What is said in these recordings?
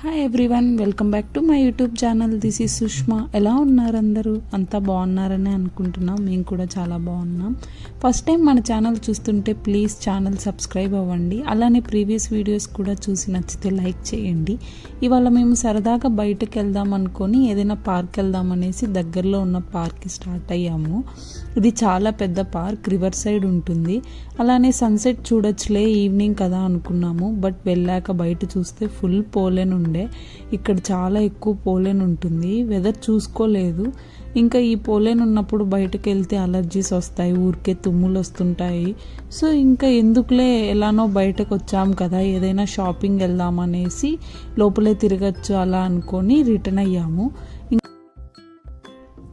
Hi everyone, welcome back to my YouTube channel. This is Sushma. ఎలా ఉన్నారు అందరూ? అంతా బాగున్నారని అనుకుంటున్నాం. మేము కూడా చాలా బాగున్నాం. ఫస్ట్ టైం మన ఛానల్ చూస్తుంటే ప్లీజ్ ఛానల్ సబ్స్క్రైబ్ అవ్వండి. అలానే ప్రీవియస్ వీడియోస్ కూడా చూసి నచ్చితే లైక్ చేయండి. ఇవాళ మేము సరదాగా బయటకు వెళ్దాం అనుకొని ఏదైనా పార్క్ వెళ్దాం అనేసి దగ్గరలో ఉన్న పార్క్కి స్టార్ట్ అయ్యాము. ఇది చాలా పెద్ద పార్క్, రివర్ సైడ్ ఉంటుంది. అలానే సన్సెట్ చూడొచ్చులే, ఈవినింగ్ కదా అనుకున్నాము. బట్ వెళ్ళాక బయట చూస్తే ఫుల్ పోలెన్ ఉండే. ఇక్కడ చాలా ఎక్కువ పోలెన్ ఉంటుంది. వెదర్ చూసుకోలేదు. ఇంకా ఈ పోలెన్ ఉన్నప్పుడు బయటకు వెళ్తే అలర్జీస్ వస్తాయి, ఊరికే తుమ్ములు వస్తుంటాయి. సో ఇంకా ఎందుకులే, ఎలానో బయటకు వచ్చాం కదా, ఏదైనా షాపింగ్ వెళ్దాం అనేసి లోపలే తిరగచ్చు అలా అనుకొని రిటర్న్ అయ్యాము.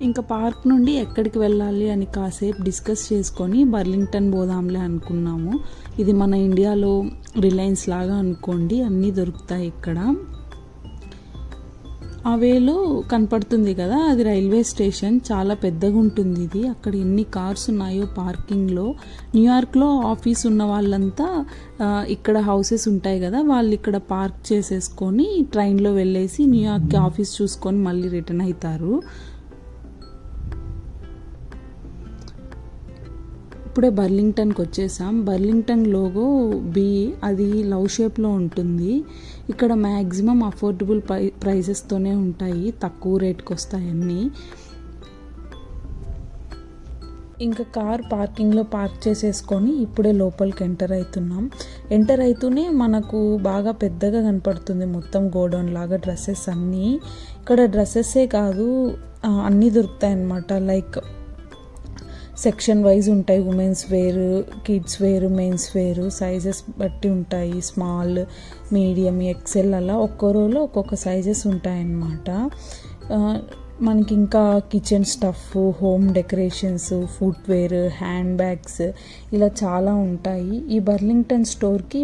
ఇంకా పార్క్ నుండి ఎక్కడికి వెళ్ళాలి అని కాసేపు డిస్కస్ చేసుకొని బర్లింగ్టన్ పోదాంలే అనుకున్నాము. ఇది మన ఇండియాలో రిలయన్స్ లాగా అనుకోండి, అన్నీ దొరుకుతాయి ఇక్కడ. ఆ వేలో కనపడుతుంది కదా, అది రైల్వే స్టేషన్. చాలా పెద్దగా ఉంటుంది ఇది. అక్కడ ఎన్ని కార్స్ ఉన్నాయో పార్కింగ్లో. న్యూయార్క్లో ఆఫీస్ ఉన్న వాళ్ళంతా ఇక్కడ హౌసెస్ ఉంటాయి కదా, వాళ్ళు ఇక్కడ పార్క్ చేసేసుకొని ట్రైన్లో వెళ్ళేసి న్యూయార్క్కి ఆఫీస్ చూసుకొని మళ్ళీ రిటర్న్ అవుతారు. ఇప్పుడే బర్లింగ్టన్కి వచ్చేసాం. బర్లింగ్టన్ లోగో బి, అది లవ్ షేప్లో ఉంటుంది. ఇక్కడ మ్యాక్సిమం అఫోర్డబుల్ ప్రైజెస్తోనే ఉంటాయి, తక్కువ రేట్కి వస్తాయి అన్నీ. ఇంకా కార్ పార్కింగ్లో పార్క్ చేసేసుకొని ఇప్పుడే లోపలికి ఎంటర్ అవుతున్నాం. ఎంటర్ అవుతూనే మనకు బాగా పెద్దగా కనపడుతుంది మొత్తం గోడౌన్ లాగా. డ్రెస్సెస్ అన్నీ ఇక్కడ, డ్రెస్సెస్సే కాదు అన్నీ దొరుకుతాయి అన్నమాట. లైక్ సెక్షన్ వైజ్ ఉంటాయి. Women's wear, kids wear, men's wear, sizes బట్టి ఉంటాయి. స్మాల్, మీడియం, ఎక్సెల్ అలా ఒక్కో రోలో ఒక్కొక్క సైజెస్ ఉంటాయన్నమాట. మనకి ఇంకా kitchen stuff, home decorations, footwear, hand bags ఇలా చాలా ఉంటాయి. ఈ బర్లింగ్టన్ స్టోర్కి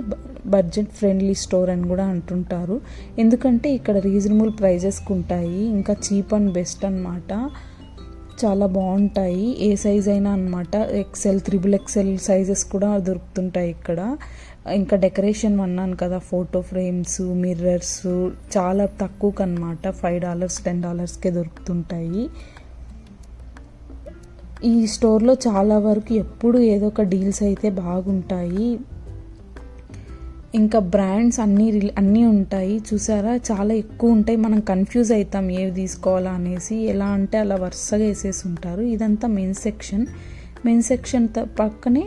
బడ్జెట్ ఫ్రెండ్లీ స్టోర్ అని కూడా అంటుంటారు. ఎందుకంటే ఇక్కడ రీజనబుల్ ప్రైజెస్కి ఉంటాయి. ఇంకా చీప్ అండ్ బెస్ట్ అన్నమాట. చాలా బాగుంటాయి. ఏ సైజ్ అయినా అనమాట. ఎక్సెల్, XXL సైజెస్ కూడా దొరుకుతుంటాయి ఇక్కడ. ఇంకా డెకరేషన్ అన్నాను కదా, ఫోటో ఫ్రేమ్స్, మిర్రర్స్ చాలా తక్కువకి అనమాట. $5, $10కే దొరుకుతుంటాయి. ఈ స్టోర్లో చాలా వరకు ఎప్పుడు ఏదో ఒక డీల్స్ అయితే బాగుంటాయి. ఇంకా బ్రాండ్స్ అన్నీ ఉంటాయి. చూసారా, చాలా ఎక్కువ ఉంటాయి. మనం కన్ఫ్యూజ్ అవుతాం ఏవి తీసుకోవాలా అనేసి. ఎలా అంటే అలా వరుసగా వేసేసి ఉంటారు. ఇదంతా మెయిన్ సెక్షన్. మెయిన్ సెక్షన్ పక్కనే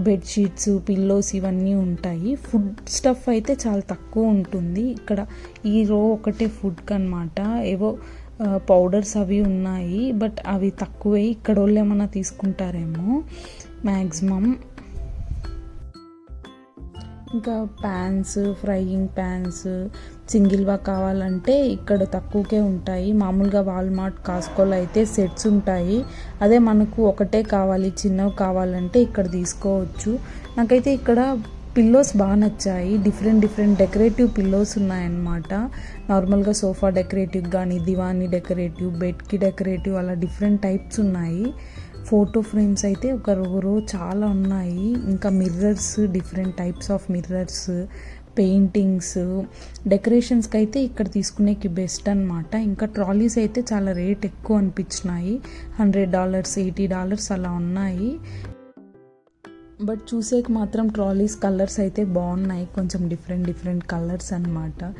బెడ్షీట్స్, పిల్లోస్ ఇవన్నీ ఉంటాయి. ఫుడ్ స్టఫ్ అయితే చాలా తక్కువ ఉంటుంది ఇక్కడ. ఈ రో ఒకటే ఫుడ్కి అనమాట. ఏవో పౌడర్స్ అవి ఉన్నాయి, బట్ అవి తక్కువే. ఇక్కడ వాళ్ళు ఏమన్నా తీసుకుంటారేమో మ్యాక్సిమం. ఇంకా ప్యాన్స్, ఫ్రైయింగ్ ప్యాన్స్ సింగిల్గా కావాలంటే ఇక్కడ తక్కువకే ఉంటాయి. మామూలుగా వాల్మార్ట్, కాస్కోలో అయితే సెట్స్ ఉంటాయి. అదే మనకు ఒకటే కావాలి, చిన్నవి కావాలంటే ఇక్కడ తీసుకోవచ్చు. నాకైతే ఇక్కడ పిల్లోస్ బాగా నచ్చాయి. డిఫరెంట్ డెకరేటివ్ పిల్లోస్ ఉన్నాయన్నమాట. నార్మల్గా సోఫా డెకరేటివ్ కానీ, దివానీ డెకరేటివ్, బెడ్కి డెకరేటివ్, అలా డిఫరెంట్ టైప్స్ ఉన్నాయి. ఫోటో ఫ్రేమ్స్ అయితే ఒక రో చాలా ఉన్నాయి. ఇంకా mirrors, different types of mirrors, paintings, డెకరేషన్స్కి అయితే ఇక్కడ తీసుకునేకి బెస్ట్ అనమాట. ఇంకా ట్రాలీస్ అయితే చాలా రేట్ ఎక్కువ అనిపించినాయి. $100, $80 అలా ఉన్నాయి. బట్ చూసేకి మాత్రం ట్రాలీస్ కలర్స్ అయితే బాగున్నాయి. కొంచెం డిఫరెంట్ కలర్స్ అనమాట.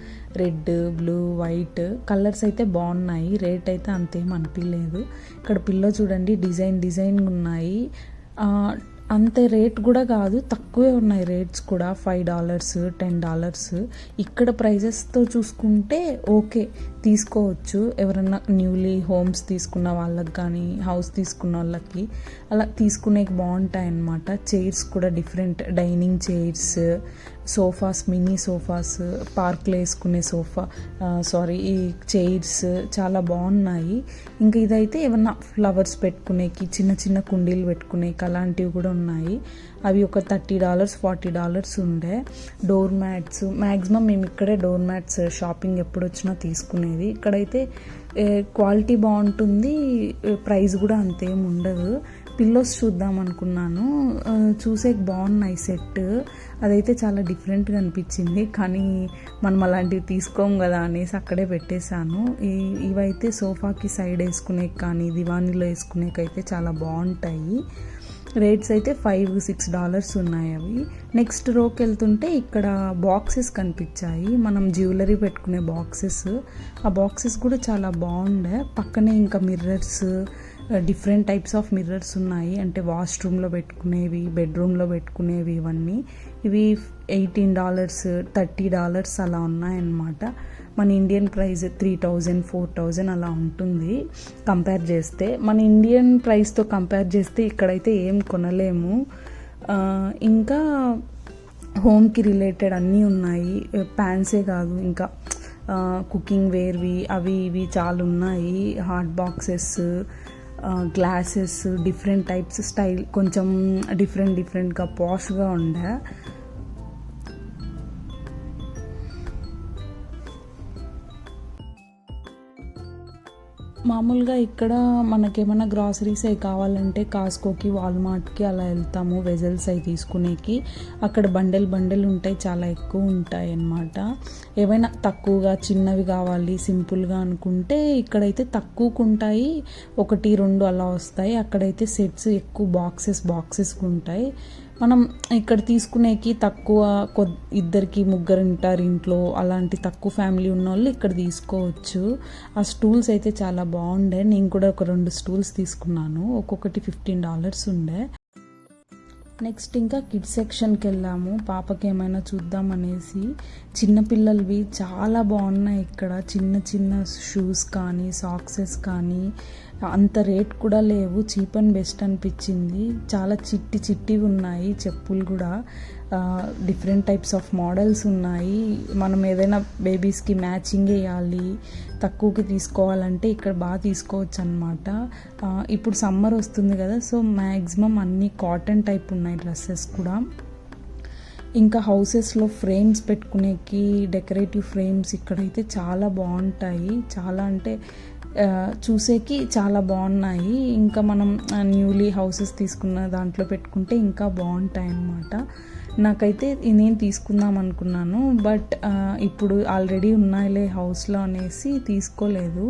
రెడ్, బ్లూ, వైట్ కలర్స్ అయితే బాగున్నాయి. రేట్ అయితే అంతేం అనిపించలేదు. ఇక్కడ పిల్లో చూడండి, డిజైన్ ఉన్నాయి. అంతే రేట్ కూడా కాదు, తక్కువే ఉన్నాయి రేట్స్ కూడా. $5, $10. ఇక్కడ ప్రైజెస్తో చూసుకుంటే ఓకే, తీసుకోవచ్చు. ఎవరన్నా న్యూలీ హోమ్స్ తీసుకున్న వాళ్ళకి కానీ, హౌస్ తీసుకున్న వాళ్ళకి అలా తీసుకునేకి బాగుంటాయి అన్నమాట. చైర్స్ కూడా different, dining chairs, sofas, mini sofas, పార్క్లో వేసుకునే ఈ చైర్స్ చాలా బాగున్నాయి. ఇంకా ఇదైతే ఏమన్నా ఫ్లవర్స్ పెట్టుకునేకి, చిన్న కుండీలు పెట్టుకునేకి అలాంటివి కూడా ఉన్నాయి. అవి ఒక $30, $40 ఉండే. డోర్ మ్యాట్స్, మ్యాక్సిమం మేము ఇక్కడే డోర్ మ్యాట్స్ షాపింగ్ ఎప్పుడు వచ్చినా తీసుకునేది. ఇక్కడైతే క్వాలిటీ బాగుంటుంది, ప్రైస్ కూడా అంతేం ఉండదు. పిల్లోస్ చూద్దాం అనుకున్నాను. చూసే బాగున్నాయి సెట్. అదైతే చాలా డిఫరెంట్గా అనిపించింది, కానీ మనం అలాంటివి తీసుకోం కదా అనేసి అక్కడే పెట్టేశాను. ఇవైతే సోఫాకి సైడ్ వేసుకునే కానీ దివానీలో వేసుకునేకైతే చాలా బాగుంటాయి. రేట్స్ అయితే $5-6 ఉన్నాయి అవి. నెక్స్ట్ రోకి వెళ్తుంటే ఇక్కడ బాక్సెస్ కనిపించాయి, మనం జ్యువెలరీ పెట్టుకునే బాక్సెస్. ఆ బాక్సెస్ కూడా చాలా బాగుండే. పక్కనే ఇంకా mirrors, different types of mirrors ఉన్నాయి, అంటే వాష్రూమ్లో పెట్టుకునేవి, బెడ్రూమ్లో పెట్టుకునేవి. ఇవి $18, $30 అలా ఉన్నాయన్నమాట. మన ఇండియన్ ప్రైస్ 3000, 4000 అలా ఉంటుంది కంపేర్ చేస్తే. మన ఇండియన్ ప్రైస్తో కంపేర్ చేస్తే ఇక్కడైతే ఏం కొనలేము. ఇంకా హోమ్కి రిలేటెడ్ అన్నీ ఉన్నాయి, ప్యాన్సే కాదు ఇంకా కుకింగ్ వేర్వి అవి ఇవి చాలా ఉన్నాయి. Hot boxes, glasses, different types, style కొంచెం డిఫరెంట్గా పాష్గా ఉండే. మామూలుగా ఇక్కడ మనకేమైనా గ్రాసరీస్ అవి కావాలంటే కాస్కోకి, వాల్మార్ట్కి అలా వెళ్తాము వెజల్స్ అవి తీసుకునేకి. అక్కడ బండెల్ ఉంటాయి, చాలా ఎక్కువ ఉంటాయి అన్నమాట. ఏవైనా తక్కువగా చిన్నవి కావాలి సింపుల్గా అనుకుంటే ఇక్కడైతే తక్కువకు ఉంటాయి, 1-2 అలా వస్తాయి. అక్కడైతే సెట్స్ ఎక్కువ బాక్సెస్ ఉంటాయి. మనం ఇక్కడ తీసుకునేకి తక్కువ, ఇద్దరికి ముగ్గురు ఉంటారు ఇంట్లో, అలాంటి తక్కువ ఫ్యామిలీ ఉన్న వాళ్ళు ఇక్కడ తీసుకోవచ్చు. ఆ స్టూల్స్ అయితే చాలా బాగుండే. నేను కూడా ఒక 2 స్టూల్స్ తీసుకున్నాను, ఒక్కొక్కటి $15 ఉండే. నెక్స్ట్ ఇంకా కిడ్స్ సెక్షన్కి వెళ్ళాము, పాపకి ఏమైనా చూద్దామనేసి. చిన్నపిల్లలవి చాలా బాగున్నాయి ఇక్కడ. చిన్న షూస్ కానీ సాక్సెస్ కానీ అంత రేట్ కూడా లేవు, చీప్ అండ్ బెస్ట్ అనిపించింది. చాలా చిట్టివి ఉన్నాయి చెప్పులు కూడా. డిఫరెంట్ టైప్స్ ఆఫ్ మోడల్స్ ఉన్నాయి. మనం ఏదైనా బేబీస్కి మ్యాచింగ్ వేయాలి, తక్కువకి తీసుకోవాలంటే ఇక్కడ బాగా తీసుకోవచ్చు అనమాట. ఇప్పుడు సమ్మర్ వస్తుంది కదా, సో మ్యాక్సిమం అన్నీ కాటన్ టైప్ ఉన్నాయి డ్రెస్సెస్ కూడా. ఇంకా హౌసెస్లో ఫ్రేమ్స్ పెట్టుకునేకి, డెకరేటివ్ ఫ్రేమ్స్ ఇక్కడైతే చాలా బాగుంటాయి. చాలా అంటే చూసేకి చాలా బాగున్నాయి. ఇంకా మనం న్యూలీ హౌసెస్ తీసుకున్న దాంట్లో పెట్టుకుంటే ఇంకా బాగుంటాయి అన్నమాట. నాకైతే నేను తీసుకుందాం అనుకున్నాను, బట్ ఇప్పుడు ఆల్రెడీ ఉన్నాయిలే హౌస్లో అనేసి తీసుకోలేదు.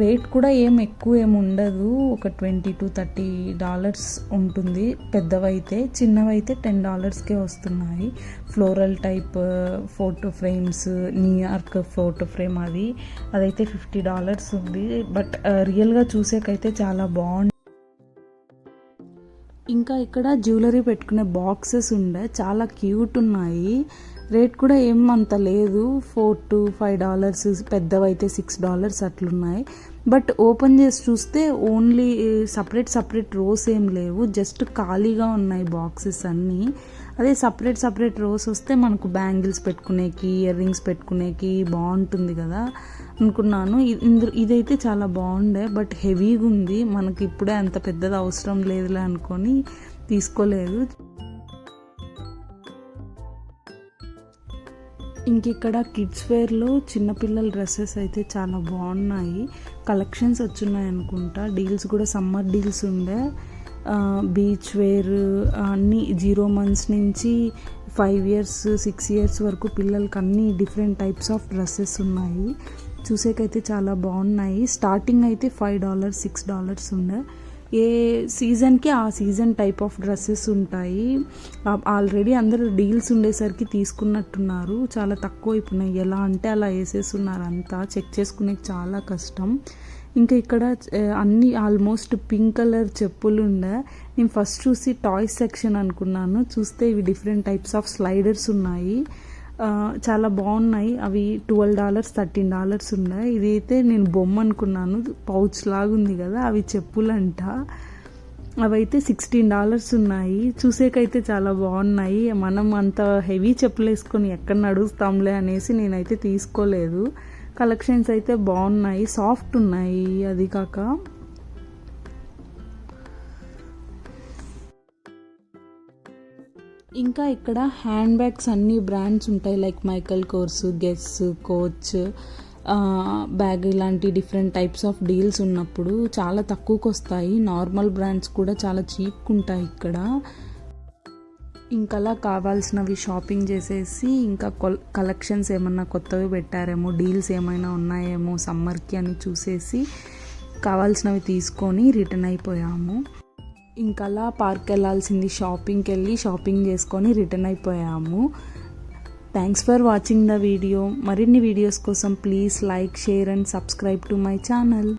రేట్ కూడా ఎక్కువ ఉండదు, ఒక $20-30 ఉంటుంది పెద్దవైతే. చిన్నవైతే $10కే వస్తున్నాయి. Floral type photo frames, New York photo frame అదైతే $50 ఉంది. బట్ రియల్గా చూసేకైతే చాలా బాగుంది. ఇంకా ఇక్కడ జ్యువెలరీ పెట్టుకునే బాక్సెస్ ఉండే, చాలా క్యూట్ ఉన్నాయి. రేట్ కూడా ఏమంత లేదు, $4-5, పెద్దవైతే $6 అట్లున్నాయి. బట్ ఓపెన్ చేసి చూస్తే ఓన్లీ సపరేట్ రోస్ ఏం లేవు, జస్ట్ ఖాళీగా ఉన్నాయి బాక్సెస్ అన్నీ. అదే సపరేట్ రోస్ వస్తే మనకు బ్యాంగిల్స్ పెట్టుకునేకి, ఇయర్ రింగ్స్ పెట్టుకునేకి బాగుంటుంది కదా అనుకున్నాను. ఇదైతే చాలా బాగుండే, బట్ హెవీగా ఉంది. మనకి ఇప్పుడే అంత పెద్దది అవసరం లేదులే అనుకొని తీసుకోలేదు. ఇంక ఇక్కడ కిడ్స్ వేర్లో చిన్నపిల్లల డ్రెస్సెస్ అయితే చాలా బాగున్నాయి, కలెక్షన్స్ వచ్చున్నాయి అనుకుంటా. డీల్స్ కూడా సమ్మర్ డీల్స్ ఉండే. బీచ్ వేర్ అన్నీ 0 months నుంచి 5 years 6 years వరకు పిల్లలకి అన్ని డిఫరెంట్ టైప్స్ ఆఫ్ డ్రెస్సెస్ ఉన్నాయి. చూసేకైతే చాలా బాగున్నాయి. స్టార్టింగ్ అయితే $5-6 ఉండే. ఏ సీజన్కి ఆ సీజన్ టైప్ ఆఫ్ డ్రెస్సెస్ ఉంటాయి. ఆల్రెడీ అందరూ డీల్స్ ఉండేసరికి తీసుకున్నట్టున్నారు, చాలా తక్కువ అయిపోయినాయి. ఎలా అంటే అలా వేసేస్తున్నారు, అంతా చెక్ చేసుకునే చాలా కష్టం. ఇంకా ఇక్కడ అన్ని ఆల్మోస్ట్ పింక్ కలర్ చెప్పులు ఉండే. నేను ఫస్ట్ చూసి టాయ్స్ సెక్షన్ అనుకున్నాను, చూస్తే ఇవి డిఫరెంట్ టైప్స్ ఆఫ్ స్లైడర్స్ ఉన్నాయి, చాలా బాగున్నాయి. అవి $12 $13 ఉన్నాయి. ఇది అయితే నేను బొమ్మ అనుకున్నాను, పౌచ్ లాగా ఉంది కదా, అవి చెప్పులంట. అవైతే $16 ఉన్నాయి. చూసేకైతే చాలా బాగున్నాయి. మనం అంత హెవీ చెప్పులు వేసుకొని ఎక్కడ నడుస్తాంలే అనేసి నేనైతే తీసుకోలేదు. కలెక్షన్స్ అయితే బాగున్నాయి, సాఫ్ట్ ఉన్నాయి. అది కాక ఇంకా ఇక్కడ హ్యాండ్ బ్యాగ్స్ అన్ని బ్రాండ్స్ ఉంటాయి, like Michael course, guess, coach, bag ఇలాంటి డిఫరెంట్ టైప్స్ ఆఫ్ డీల్స్ ఉన్నప్పుడు చాలా తక్కువకి వస్తాయి. నార్మల్ బ్రాండ్స్ కూడా చాలా చీప్గా ఉంటాయి ఇక్కడ. ఇంకలా కావాల్సినవి షాపింగ్ చేసేసి ఇంకా కలెక్షన్స్ ఏమన్నా కొత్తవి పెట్టారేమో, డీల్స్ ఏమైనా ఉన్నాయేమో సమ్మర్కి అని చూసేసి కావాల్సినవి తీసుకొని రిటర్న్ అయిపోయాము. ఇంకలా పార్క్ వెళ్ళాల్సింది షాపింగ్కి వెళ్ళి షాపింగ్ చేసుకొని రిటర్న్ అయిపోయాము. Thanks for watching the video. మరిన్ని వీడియోస్ కోసం please like, share and subscribe to my channel.